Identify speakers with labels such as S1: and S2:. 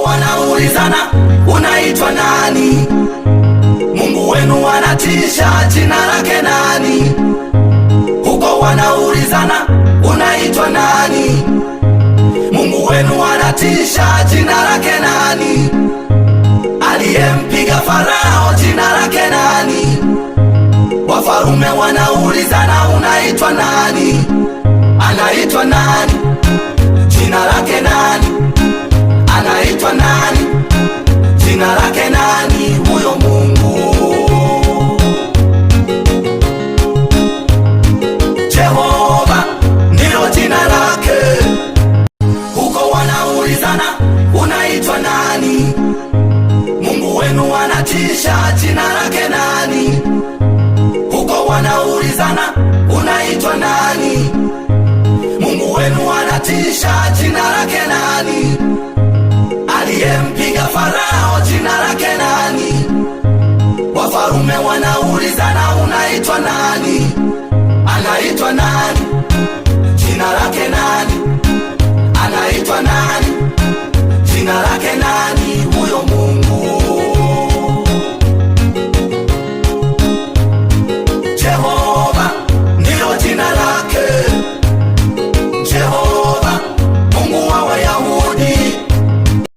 S1: Huko wanaulizana unaitwa nani? Mungu wenu anatisha, jina lake nani? Huko wanaulizana unaitwa nani? Mungu wenu anatisha, jina lake nani? Aliyempiga Farao, jina lake nani? Wafalme wanaulizana unaitwa nani? Anaitwa nani? Jina lake nani? Anaitwa nani? Jina lake nani? Huyo Mungu. Jehova ndilo jina lake. Huko wanaulizana unaitwa nani? Mungu wenu anatisha, jina lake nani? Huko wanaulizana unaitwa nani? Mungu wenu anatisha, jina lake nani? Aliyempiga Farao, jina lake nani? Wafalme wanaulizana unaitwa nani? Anaitwa nani? Jina lake nani?